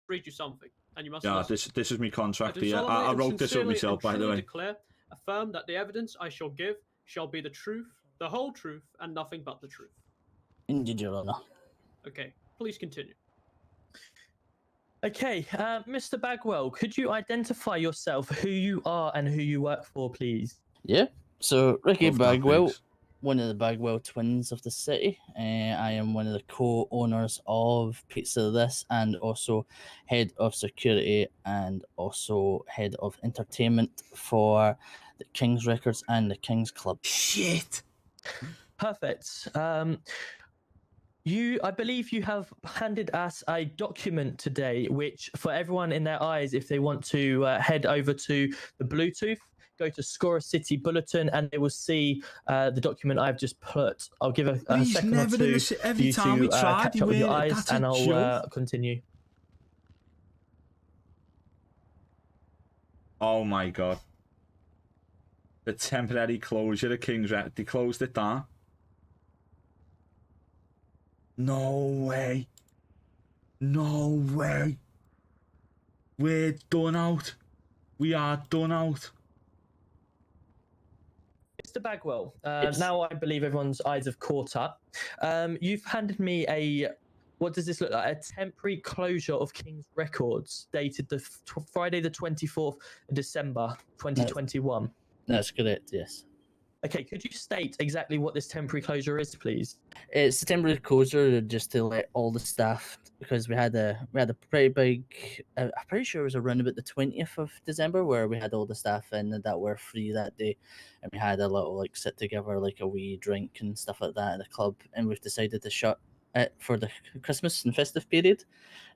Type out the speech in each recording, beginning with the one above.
read you something, and you must Yeah, listen. this is my contract I do here. solemnly I and wrote this up sincerely myself, and by the truly way. declare, affirm that the evidence I shall give shall be the truth, the whole truth, and nothing but the truth. Indeed, Your Honor. Okay, please continue. Okay, Mr. Bagwell, could you identify yourself, who you are and who you work for, please? Yeah. So Ricky Love that, Bagwell, thanks. one of the Bagwell twins of the city. I am one of the co-owners of Pizza This, and also head of security and also head of entertainment for the King's Records and the King's Club. Shit. Perfect. I believe you have handed us a document today, which for everyone in their eyes, if they want to head over to the Bluetooth, go to Score City Bulletin, and they will see the document I've just put. I'll give a second or two for every you time to we tried, catch up with your eyes, and I'll joke. continue. Oh my god. The temporary closure of King's Records. They closed it down. No way. No way. We're done out. We are done out. Mr. Bagwell, Yes. now I believe everyone's eyes have caught up. You've handed me what does this look like? A temporary closure of King's Records, dated the Friday the 24th of December, 2021. That's correct, yes. Okay, could you state exactly what this temporary closure is, please? It's a temporary closure just to let all the staff, because we had a pretty big. I'm pretty sure it was around about the 20th of December where we had all the staff in that were free that day, and we had a little like sit together, like a wee drink and stuff like that at the club, and we've decided to shut it for the Christmas and festive period,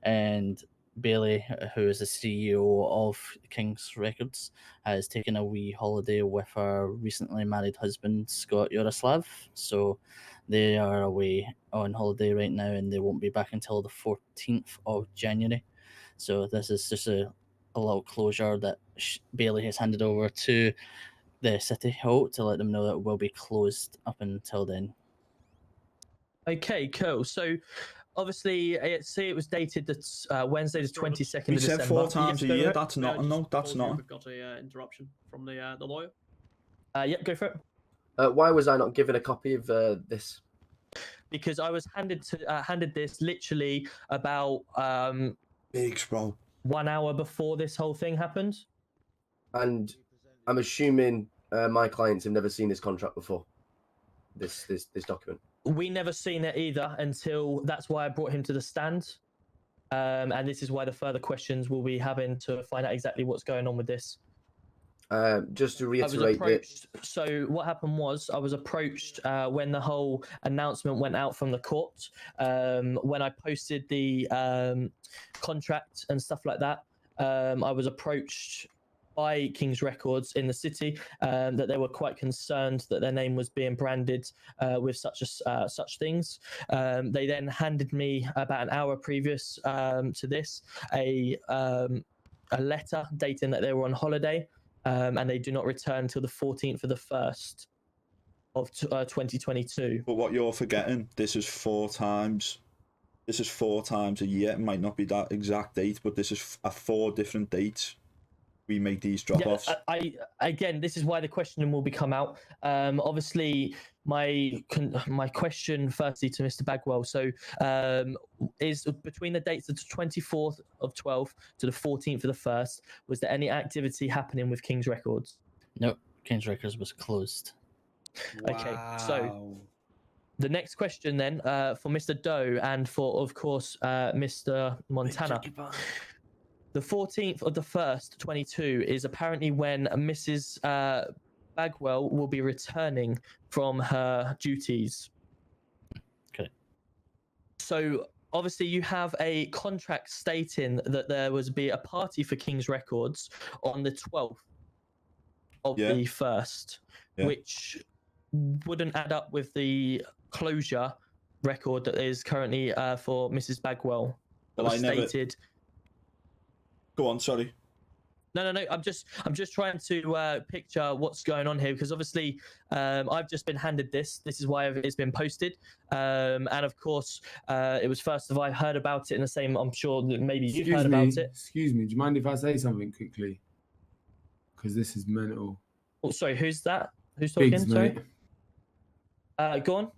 and Bailey, who is the CEO of King's Records, has taken a wee holiday with her recently married husband, Scott Yaroslav. So they are away on holiday right now, and they won't be back until the 14th of January. So this is just a little closure that Bailey has handed over to the City Hall to let them know that it will be closed up until then. Okay, cool. So obviously, it was dated Wednesday the 22nd of December. We said 4 times a Yep, year. go That's not. No, that's not. We've got a interruption from the lawyer. for it. Yep, go for it. Why was I not given a copy of this? Because I was handed this literally about Bigs, bro. 1 hour before this whole thing happened. And I'm assuming my clients have never seen this contract before. This document. We never seen it either until that's why I brought him to the stand. And this is why the further questions we'll be having to find out exactly what's going on with this. Just to I was reiterate approached. So what happened was I was approached when the whole announcement went out from the court. When I posted the contract and stuff like that, I was approached by King's Records in the city that they were quite concerned that their name was being branded with such things. They then handed me about an hour previous to this a letter dating that they were on holiday. And they do not return till the 14th of the 1st of 2022. But what you're forgetting, this is 4 times. This is 4 times a year. It might not be that exact date, but this is 4 different dates. We make these drop-offs. Yeah, again, this is why the questioning will be come out. Obviously, my question firstly to Mr. Bagwell. So, is between the dates of the 24th of 12th to the 14th of the 1st, was there any activity happening with King's Records? No, King's Records was closed. Okay, so the next question then for Mr. Doe and for, of course, Mr. Montana. The 14th of the 1st, 22, is apparently when Mrs. Bagwell will be returning from her duties. Okay. So obviously you have a contract stating that there was be a party for King's Records on the 12th of the 1st, which wouldn't add up with the closure record that is currently for Mrs. Bagwell. That was stated. Go on, sorry. No. I'm just trying to picture what's going on here, because obviously I've just been handed this. This is why it's been posted, and of course it was first of I heard about it in the same. I'm sure that maybe you've heard about it. Excuse me. Do you mind if I say something quickly? Because this is mental. Oh, sorry. Who's that? Who's talking? Biggs, Sorry. mate. Go on.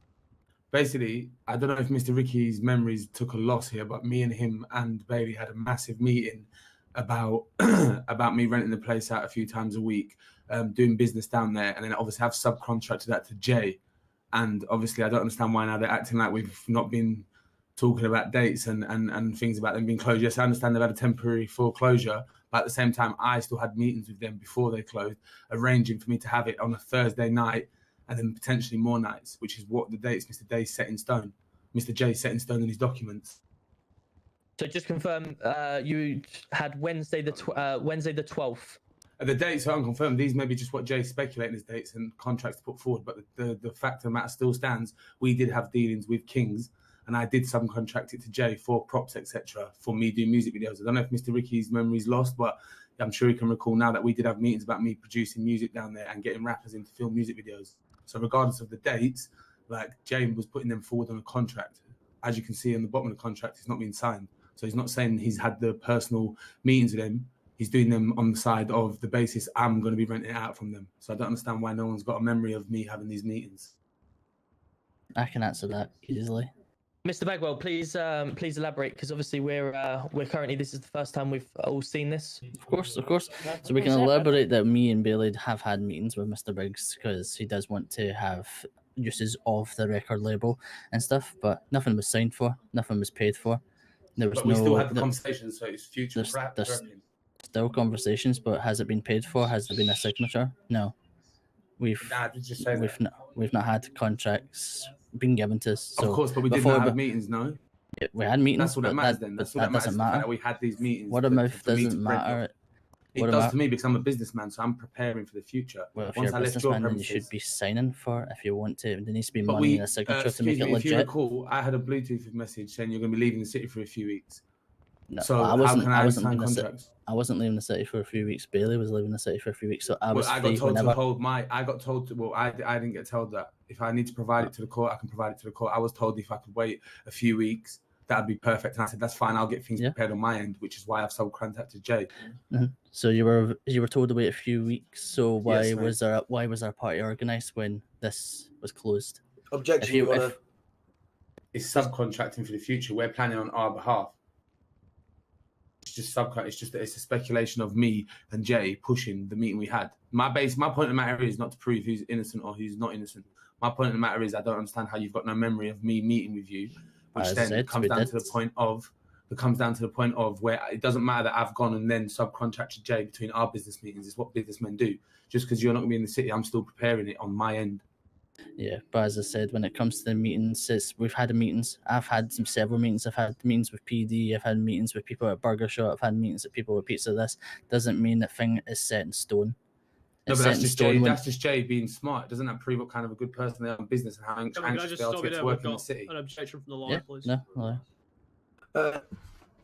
Basically, I don't know if Mr. Ricky's memories took a loss here, but me and him and Bailey had a massive meeting about about me renting the place out a few times a week, doing business down there, and then obviously I've subcontracted that to Jay. And obviously I don't understand why now they're acting like we've not been talking about dates and things about them being closed. Yes, I understand they've had a temporary foreclosure, but at the same time I still had meetings with them before they closed, arranging for me to have it on a Thursday night and then potentially more nights, which is what the dates Mr. Day set in stone. Mr. J set in stone in his documents. So just confirm, you had Wednesday the 12th. The dates are unconfirmed. These may be just what Jay's speculating as dates and contracts to put forward, but the fact of the matter still stands. We did have dealings with Kings, and I did subcontract it to Jay for props, etc., for me doing music videos. I don't know if Mr. Ricky's memory's lost, but I'm sure he can recall now that we did have meetings about me producing music down there and getting rappers in to film music videos. So regardless of the dates, like Jay was putting them forward on a contract. As you can see on the bottom of the contract, it's not been signed. So he's not saying he's had the personal meetings with them. He's doing them on the side of the basis I'm going to be renting it out from them. So I don't understand why no one's got a memory of me having these meetings. I can answer that easily. Mr. Bagwell, please elaborate, because obviously we're currently, this is the first time we've all seen this. Of course. So we can elaborate that me and Bailey have had meetings with Mr. Biggs because he does want to have uses of the record label and stuff, but nothing was signed for, nothing was paid for. There was but we no. still had the conversation, so it's future there's still conversations, but has it been paid for? Has there been a signature? No. We've not had contracts being given to us. So of course, but we did not have meetings, no? Yeah, we had meetings. That's all that matters then. That's all that doesn't matter. We had these meetings. Word of mouth doesn't matter. It does to me because I'm a businessman, so I'm preparing for the future. Well, if you're a businessman, then you should be signing for if you want to. There needs to be money in a signature to make it legit. If you recall, I had a Bluetooth message saying you're going to be leaving the city for a few weeks. No, so I wasn't leaving the city for a few weeks. Bailey was leaving the city for a few weeks, so I was free whenever. I got told. Well, I didn't get told that. If I need to provide it to the court, I can provide it to the court. I was told if I could wait a few weeks, that'd be perfect. And I said that's fine. I'll get things prepared on my end, which is why I've subcontracted Jay. Mm-hmm. So you were told to wait a few weeks. So why was our party organised when this was closed? Objection. It's subcontracting for the future. We're planning on our behalf. It's just subcontract. It's a speculation of me and Jay pushing the meeting we had. My point of the matter is not to prove who's innocent or who's not innocent. My point of the matter is I don't understand how you've got no memory of me meeting with you, which then comes down to the point of where it doesn't matter that I've gone and then subcontracted Jay between our business meetings. It's what businessmen do. Just because you're not going to be in the city, I'm still preparing it on my end. Yeah, but as I said, when it comes to the meetings, we've had meetings. I've had several meetings. I've had meetings with PD. I've had meetings with people at Burger Shop. I've had meetings with people with Pizza. This doesn't mean that thing is set in stone. No, but that's just Jay being smart. Doesn't that prove what kind of a good person they are in business and how anxious they are to get to work in the city? An objection from the line, please. No.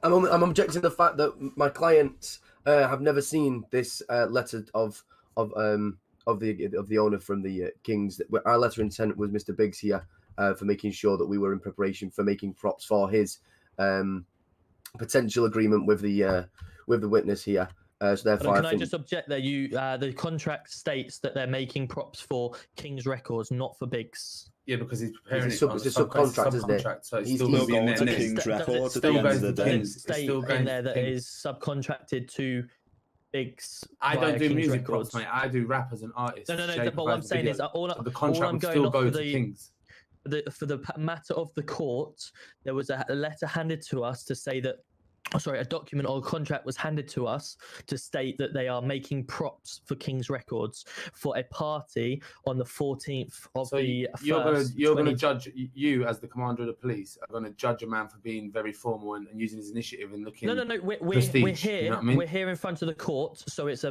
I'm objecting to the fact that my clients have never seen this letter of the owner from the Kings. Our letter of intent was Mr. Biggs here for making sure that we were in preparation for making props for his potential agreement with the witness here. So therefore, can I just object there? The contract states that they're making props for King's Records, not for Biggs. Yeah, because he's preparing it's a subcontract, isn't it? So it's still going to be in there. King's Records at the end of the day. State in there that it is subcontracted to Biggs. I don't do music Records. props, mate. I do rappers and artists. No. But what I'm saying is, the contract would still go to Kings. For the matter of the court, there was a letter handed to us to say that. A document or a contract was handed to us to state that they are making props for King's Records for a party on the 14th of the first. You're going to judge, you as the commander of the police are going to judge a man for being very formal and using his initiative and looking. No. We're here. You know what I mean? We're here in front of the court, so it's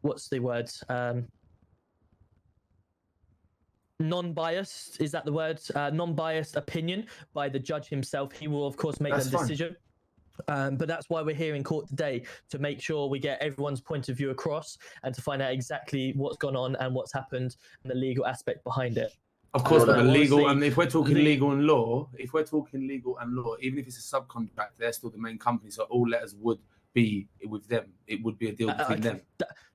what's the word? Non-biased, is that the word? Non-biased opinion by the judge himself. He will, of course, make that decision. But that's why we're here in court today, to make sure we get everyone's point of view across and to find out exactly what's gone on and what's happened and the legal aspect behind it. Of course, but the legal, obviously, and if we're talking legal and law, even if it's a subcontract, they're still the main company, so all letters would be with them. It would be a deal between them.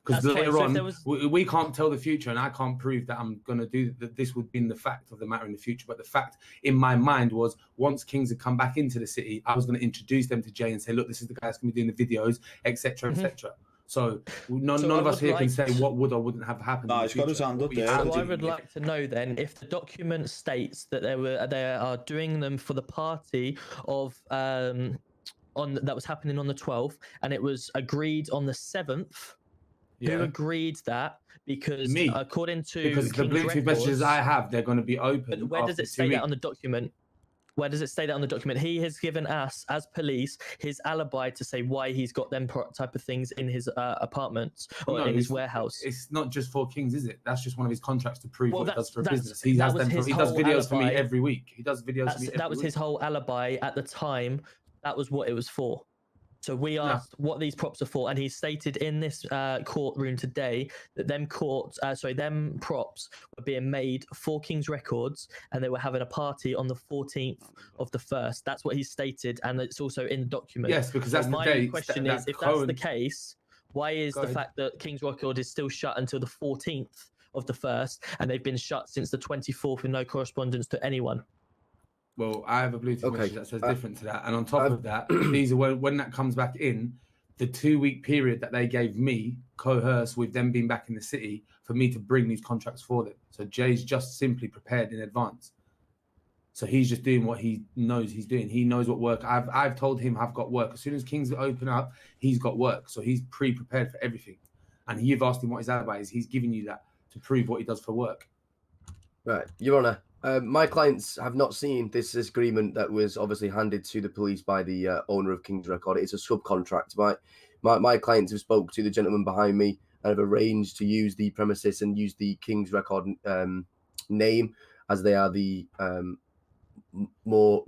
Because later fine. on, we can't tell the future, and I can't prove that I'm going to do that. This would be the fact of the matter in the future. But the fact in my mind was, once Kings had come back into the city, I was going to introduce them to Jay and say, look, this is the guy that's going to be doing the videos, etc., etc. So none of us here can say what would or wouldn't have happened. No, it's got his hand up there. So I would like to know then, if the document states that they are doing them for the party of that was happening on the 12th, and it was agreed on the 7th. Who agreed that? Because Me. according to because the Bluetooth messages I have, they're going to be open. But where does it say that on the document? Where does it say that on the document? He has given us, as police, his alibi to say why he's got them type of things in his apartments or in his warehouse. It's not just for Kings, is it? That's just one of his contracts to prove what he does for a business. He does videos for me alibi. every week. He does videos for me every week. That was his whole alibi at the time. That was what it was for. So we asked what these props are for, and he stated in this courtroom today that them props were being made for King's Records, and they were having a party on the 14th of the 1st. That's what he stated, and it's also in the document. Yes, because that's the date. My question is, if that's the case, why is the fact that King's Record is still shut until the 14th of the 1st, and they've been shut since the 24th with no correspondence to anyone? Well, I have a Bluetooth message that says different to that. And on top of that, these are when that comes back in, the 2-week period that they gave me, coerced with them being back in the city, for me to bring these contracts for them. So Jay's just simply prepared in advance. So he's just doing what he knows he's doing. He knows what work. I've told him I've got work. As soon as Kings open up, he's got work. So he's pre-prepared for everything. And you've asked him what his alibi is. He's giving you that to prove what he does for work. Right, Your Honour. My clients have not seen this agreement that was obviously handed to the police by the owner of King's Record. It's a subcontract. My clients have spoke to the gentleman behind me and have arranged to use the premises and use the King's Record name, as they are the more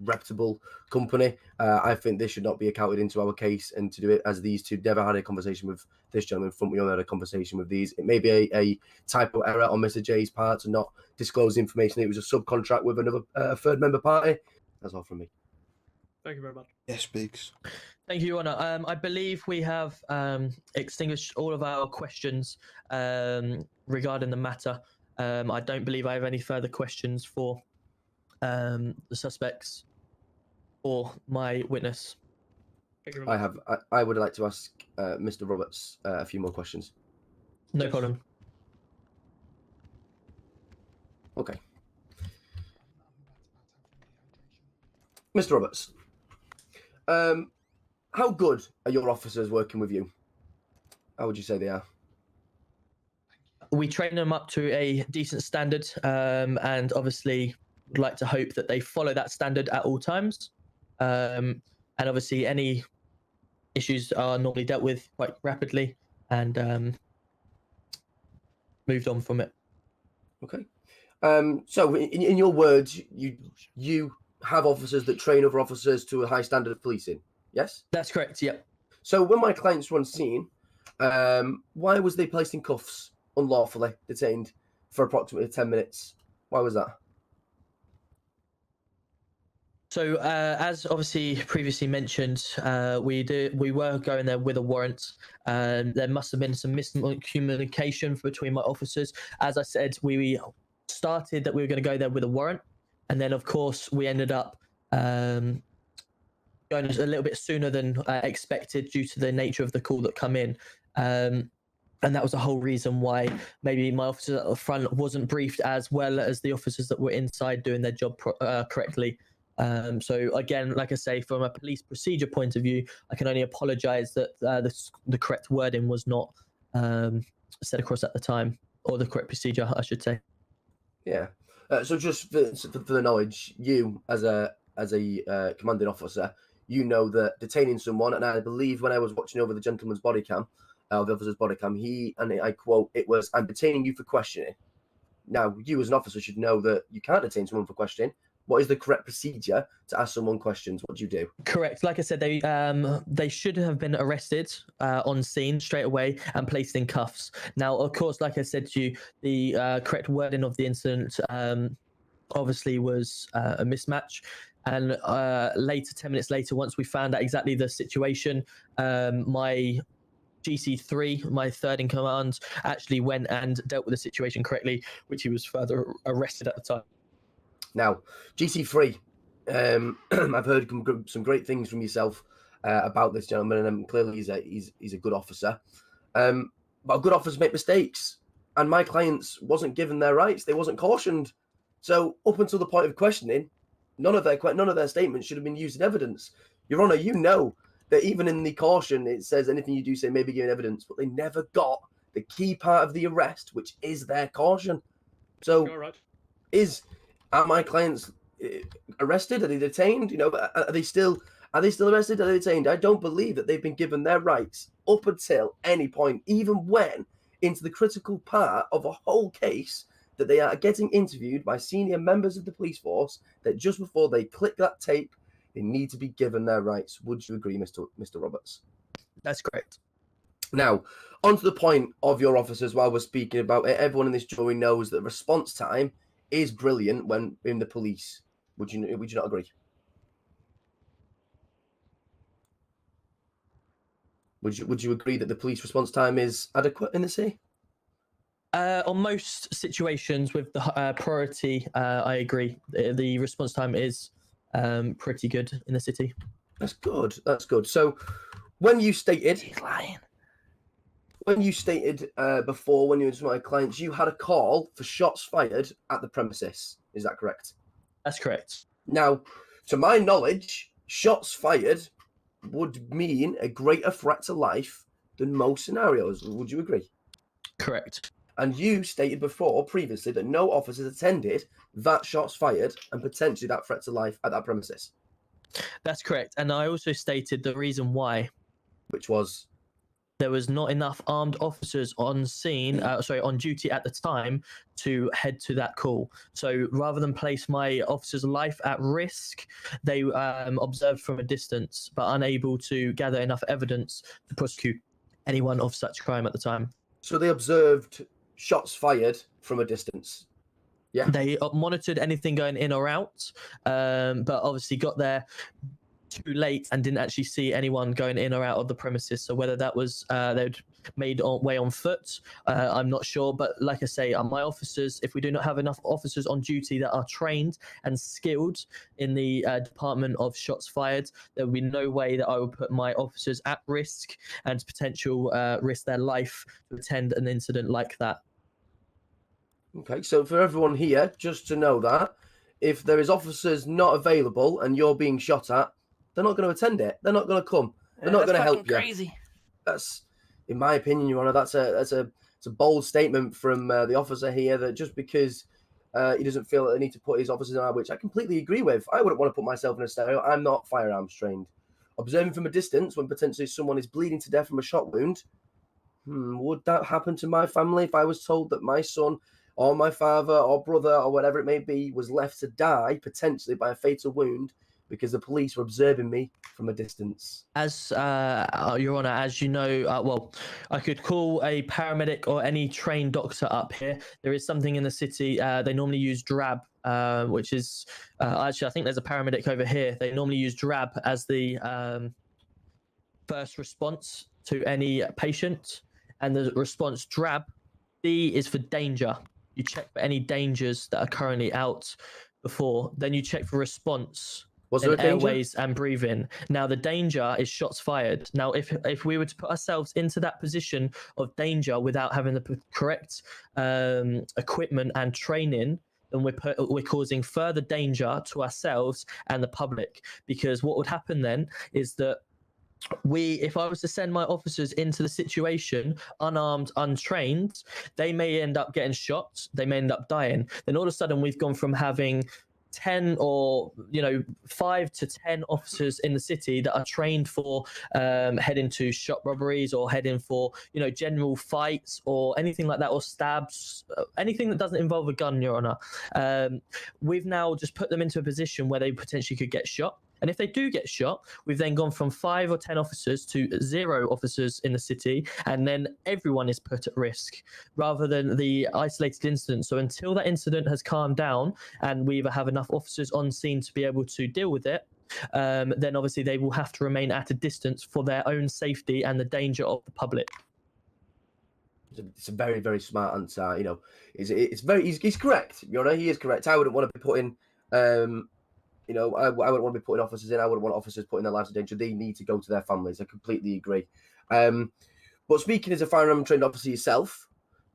reputable company. I think this should not be accounted into our case, and to do it as these two never had a conversation with this gentleman front. We only had a conversation with these. It may be a typo error on Mr. J's part to not disclose information. It was a subcontract with another third member party. That's all from me. Thank you very much. Yes, Biggs. Thank you, Your Honour. I believe we have extinguished all of our questions regarding the matter. I don't believe I have any further questions for the suspects or my witness. Thank you very much. I would like to ask Mr. Roberts a few more questions. No problem. Okay. Mr. Roberts, how good are your officers working with you? How would you say they are? We train them up to a decent standard, and obviously would like to hope that they follow that standard at all times. And obviously any issues are normally dealt with quite rapidly and moved on from it. Okay. So in your words, you have officers that train other officers to a high standard of policing, yes? That's correct, yep. So when my clients were on scene, why was they placed in cuffs, unlawfully detained for approximately 10 minutes? Why was that? So as obviously previously mentioned, we were going there with a warrant. There must have been some miscommunication between my officers. As I said, we started that we were going to go there with a warrant, and then of course we ended up going a little bit sooner than expected due to the nature of the call that come in. And that was the whole reason why maybe my officers at the front wasn't briefed as well as the officers that were inside doing their job correctly. So again, like I say, from a police procedure point of view, I can only apologise that the correct wording was not said across at the time, or the correct procedure, I should say. Yeah. So just for the knowledge, you as a commanding officer, you know that detaining someone, and I believe when I was watching over the gentleman's body cam, the officer's body cam, and I quote, it was, "I'm detaining you for questioning." Now, you as an officer should know that you can't detain someone for questioning. What is the correct procedure to ask someone questions? What do you do? Correct. Like I said, they should have been arrested on scene straight away and placed in cuffs. Now, of course, like I said to you, the correct wording of the incident obviously was a mismatch. And later, 10 minutes later, once we found out exactly the situation, my GC3, my third in command, actually went and dealt with the situation correctly, which he was further arrested at the time. Now, GC3, I've heard some great things from yourself about this gentleman, and clearly he's a good officer. But good officers make mistakes, and my clients wasn't given their rights; they wasn't cautioned. So up until the point of questioning, none of their statements should have been used in evidence. Your Honour, you know that even in the caution it says anything you do say may be given evidence, but they never got the key part of the arrest, which is their caution. So, You're right. Are my clients arrested? Are they detained? You know, are they still arrested? Are they detained? I don't believe that they've been given their rights up until any point, even when into the critical part of a whole case that they are getting interviewed by senior members of the police force, that just before they click that tape, they need to be given their rights. Would you agree, Mr. Roberts? That's correct. Now, on to the point of your officers while we're speaking about it. Everyone in this jury knows that response time is brilliant when in the police. Would you not agree? Would you agree that the police response time is adequate in the city? On most situations with the priority, I agree. The response time is pretty good in the city. That's good. That's good. So, when you stated, He's lying. when you stated before, when you were my clients, you had a call for shots fired at the premises. Is that correct? That's correct. Now, to my knowledge, shots fired would mean a greater threat to life than most scenarios. Would you agree? Correct. And you stated before, previously, that no officers attended that shots fired and potentially that threat to life at that premises. That's correct. And I also stated the reason why. Which was? There was not enough armed officers on scene, on duty at the time to head to that call. So rather than place my officer's life at risk, they observed from a distance, but unable to gather enough evidence to prosecute anyone of such crime at the time. So they observed shots fired from a distance. Yeah. They monitored anything going in or out, but obviously got there too late and didn't actually see anyone going in or out of the premises. So whether that was they'd made way on foot, I'm not sure. But like I say, my officers, if we do not have enough officers on duty that are trained and skilled in the department of shots fired, there would be no way that I would put my officers at risk and potential risk their life to attend an incident like that. Okay, so for everyone here, just to know that if there is officers not available and you're being shot at, they're not going to attend it. They're not going to come. They're not going to help you. Crazy. That's, in my opinion, Your Honour, that's a bold statement from the officer here, that just because he doesn't feel that they need to put his officers on, which I completely agree with. I wouldn't want to put myself in a scenario. I'm not firearms trained. Observing from a distance when potentially someone is bleeding to death from a shot wound, would that happen to my family if I was told that my son or my father or brother or whatever it may be was left to die potentially by a fatal wound because the police were observing me from a distance? As Your Honour, as you know, I could call a paramedic or any trained doctor up here. There is something in the city. They normally use DRAB, which is actually I think there's a paramedic over here. They normally use DRAB as the first response to any patient, and the response DRAB D is for danger. You check for any dangers that are currently out before. Then you check for response. Was there a danger? Airways and breathing. Now the danger is shots fired. Now if we were to put ourselves into that position of danger without having the correct equipment and training, then we're causing further danger to ourselves and the public. Because what would happen then is that if I was to send my officers into the situation unarmed, untrained, they may end up getting shot. They may end up dying. Then all of a sudden we've gone from having 10 or 5 to 10 officers in the city that are trained for heading to shop robberies or heading for general fights or anything like that, or stabs, anything that doesn't involve a gun, Your Honor. We've now just put them into a position where they potentially could get shot. And if they do get shot, we've then gone from 5 or 10 officers to 0 officers in the city, and then everyone is put at risk rather than the isolated incident. So until that incident has calmed down and we either have enough officers on scene to be able to deal with it, then obviously they will have to remain at a distance for their own safety and the danger of the public. It's a very, very smart answer. He's correct. He is correct. I wouldn't want to be putting I wouldn't want to be putting officers in. I wouldn't want officers putting their lives in danger. They need to go to their families. I completely agree. But speaking as a firearm trained officer yourself,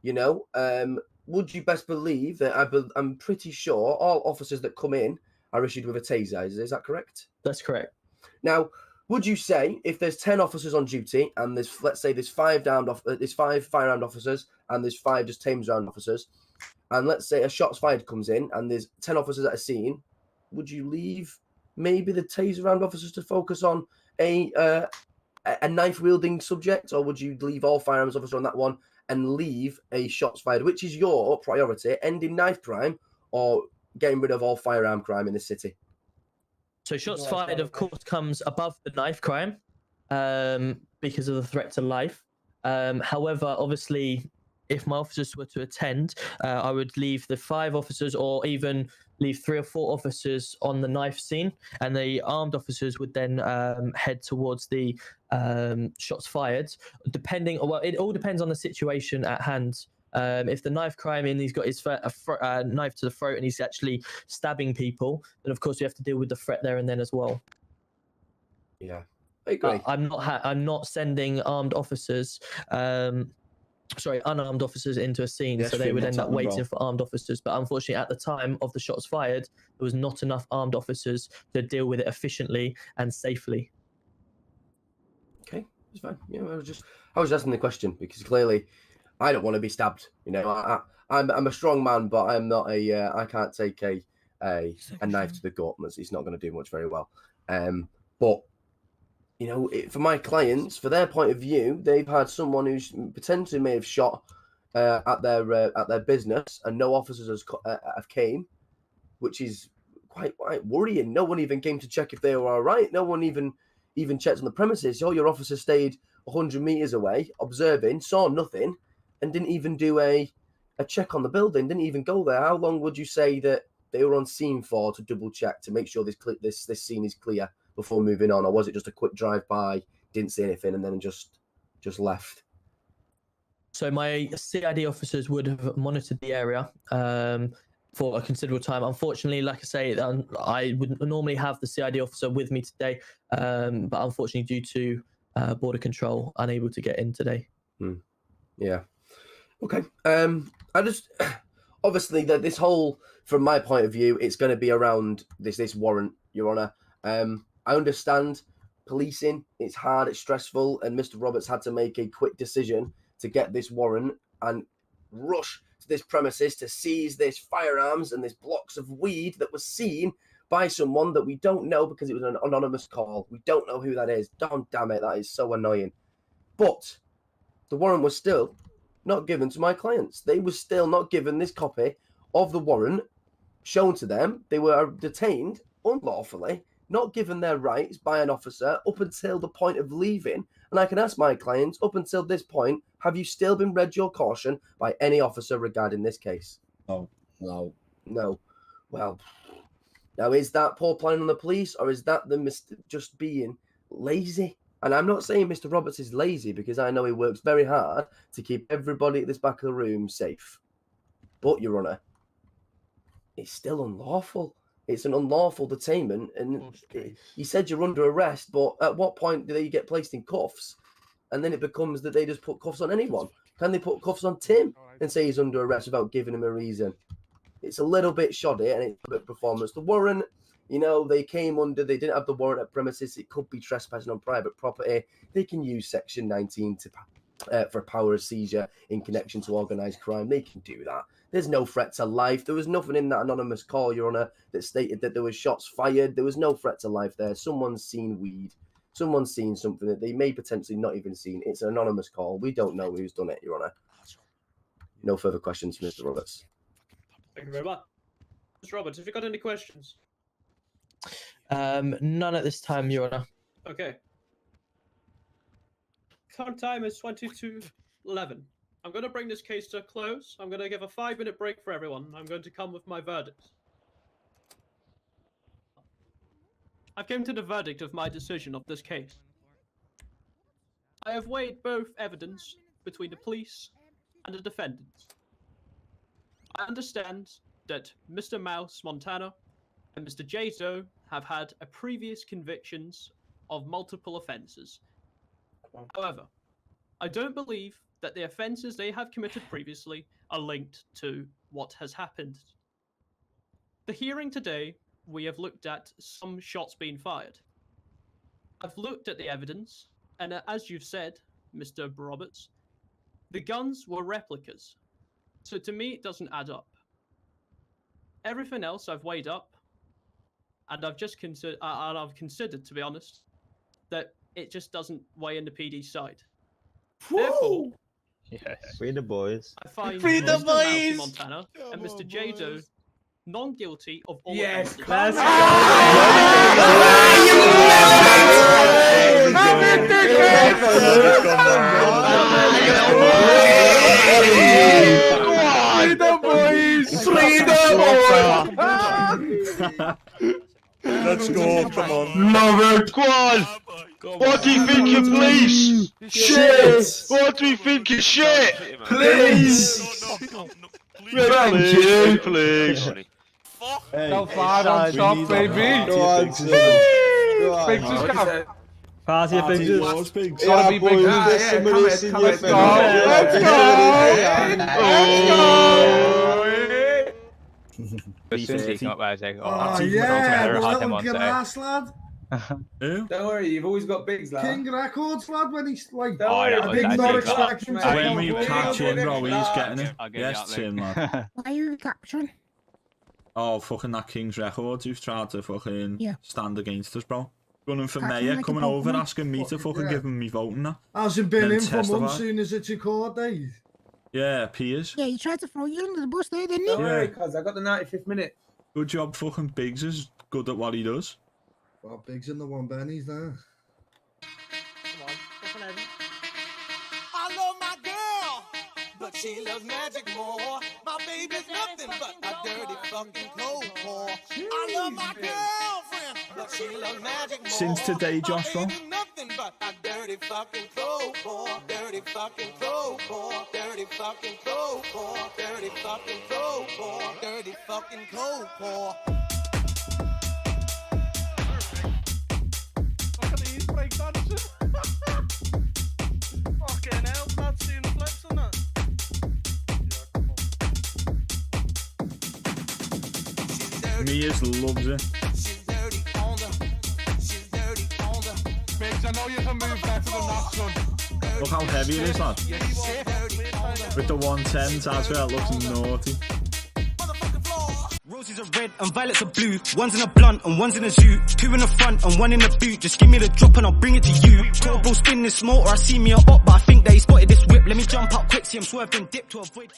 would you best believe that I'm pretty sure all officers that come in are issued with a taser? Is that correct? That's correct. Now, would you say if there's 10 officers on duty and let's say there's 5 firearmed officers and there's 5 just taser-armed officers, and let's say a shots fired comes in and there's 10 officers at a scene, would you leave maybe the taser-armed officers to focus on a knife-wielding subject, or would you leave all firearms officers on that one and leave a shots fired? Which is your priority, ending knife crime or getting rid of all firearm crime in the city? So shots fired, of course, comes above the knife crime because of the threat to life. However, obviously, if my officers were to attend, I would leave the 5 officers or even leave 3 or 4 officers on the knife scene, and the armed officers would then head towards the shots fired. It all depends on the situation at hand. If the knife crime and he's got his knife to the throat and he's actually stabbing people, then of course we have to deal with the threat there and then as well. Yeah, I agree. I'm not sending unarmed officers into a scene, Yes, so they would end up waiting well. for armed officers. But unfortunately, at the time of the shots fired, there was not enough armed officers to deal with it efficiently and safely. Okay, it's fine. I was asking the question because clearly I don't want to be stabbed. I'm a strong man, but I'm not I can't take a knife to the gut. It's not going to do much very well. But for my clients, for their point of view, they've had someone who's potentially may have shot at their business, and no officers have came, which is quite worrying. No one even came to check if they were all right. No one even checked on the premises. Your officer stayed 100 meters away, observing, saw nothing, and didn't even do a check on the building. Didn't even go there. How long would you say that they were on scene for to double check to make sure this scene is clear before moving on, or was it just a quick drive by, didn't see anything, and then just left? So my CID officers would have monitored the area for a considerable time. Unfortunately, like I say, I would normally have the CID officer with me today, but unfortunately, due to border control, unable to get in today. Yeah. Okay. I just obviously that this whole, from my point of view, it's going to be around this warrant, Your Honour. I understand policing, it's hard, it's stressful, and Mr. Roberts had to make a quick decision to get this warrant and rush to this premises to seize this firearms and this blocks of weed that was seen by someone that we don't know because it was an anonymous call. We don't know who that is. Damn it, that is so annoying. But the warrant was still not given to my clients. They were still not given this copy of the warrant shown to them. They were detained unlawfully, not given their rights by an officer up until the point of leaving. And I can ask my clients, up until this point, have you still been read your caution by any officer regarding this case? No. Well, now is that poor planning on the police, or is that them just being lazy? And I'm not saying Mr. Roberts is lazy, because I know he works very hard to keep everybody at this back of the room safe. But, Your Honour, it's still unlawful. It's an unlawful detainment, and you said you're under arrest, but at what point do they get placed in cuffs? And then it becomes that they just put cuffs on anyone. Can they put cuffs on Tim and say he's under arrest without giving him a reason? It's a little bit shoddy, and it's a bit of performance. The warrant, they didn't have the warrant at premises. It could be trespassing on private property. They can use Section 19 for power of seizure in connection to organised crime. They can do that. There's no threat to life. There was nothing in that anonymous call, Your Honour, that stated that there was shots fired. There was no threat to life there. Someone's seen weed. Someone's seen something that they may potentially not even seen. It's an anonymous call. We don't know who's done it, Your Honour. No further questions, Mr. Roberts. Thank you very much. Mr. Roberts, have you got any questions? None at this time, Your Honour. Okay. Current time is 22:11. I'm going to bring this case to a close. I'm going to give a 5-minute break for everyone. I'm going to come with my verdict. I've come to the verdict of my decision of this case. I have weighed both evidence between the police and the defendants. I understand that Mr. Mouse Montana and Mr. Jato have had previous convictions of multiple offences. However, I don't believe that the offences they have committed previously are linked to what has happened. The hearing today, we have looked at some shots being fired. I've looked at the evidence, and as you've said, Mr. Roberts, the guns were replicas. So to me, it doesn't add up. Everything else I've weighed up, and I've just considered, to be honest, that it just doesn't weigh in the PD's side. Therefore, Free the boys. I find Free the Mr. boys! Montana and Mr. Jado non-guilty of all Yes, offences. Let's Let's go, come on. Love it, go on. What do you think of police? Shit. What do you think of shit? Please. Thank you, please. Hey, Go far on top, baby. Go on, Big just come. Party of Pigs. Pigs. Gotta be big. Let's go. Let's Oh yeah, little grass lad. Who? Don't worry, you've always got bigs, lad. King Records lad when he's like Don't worry, a big Norwich section. When we catch him, bro, he's getting it. Yes, Tim, lad. Why are you capturing? Oh, fucking that King's Records who's tried to fucking stand against us, bro. Running for Catching mayor, like a coming over, boatman. asking me to fucking give him me vote and that. Hasn't been Then in for testify. months soon as it's your court date. Yeah, Piers. Yeah, he tried to throw you under the bus there, didn't he? Don't worry, cuz I got the 95th minute. Good job, fucking Biggs is good at what he does. Well, Biggs in the one Benny's there. I love my girl, but she loves magic more. My baby's nothing but a dirty fucking cold whore. I love my girlfriend, but she loves magic more. Since today, Joshua. My baby's nothing but a dirty fucking cold whore. Dirty fucking cold whore. Dirty fucking cold whore. Dirty fucking cold whore. Dirty fucking cold whore. Look at these breakdancing. Fucking hell, not seeing the flips on that. Mia's loves it. She's dirty on the. She's dirty on the. Biggs, I know you can move better than that, son. Look how heavy it is, lad. With the 110s as well, it looks naughty. Roses are red and violets are blue. One's in a blunt and one's in a zoo. Two in the front and one in the boot. Just give me the drop and I'll bring it to you. Turbo spin this motor. I see me a op, but I think they spotted this whip. Let me jump up quick, see him swerved and dip to avoid.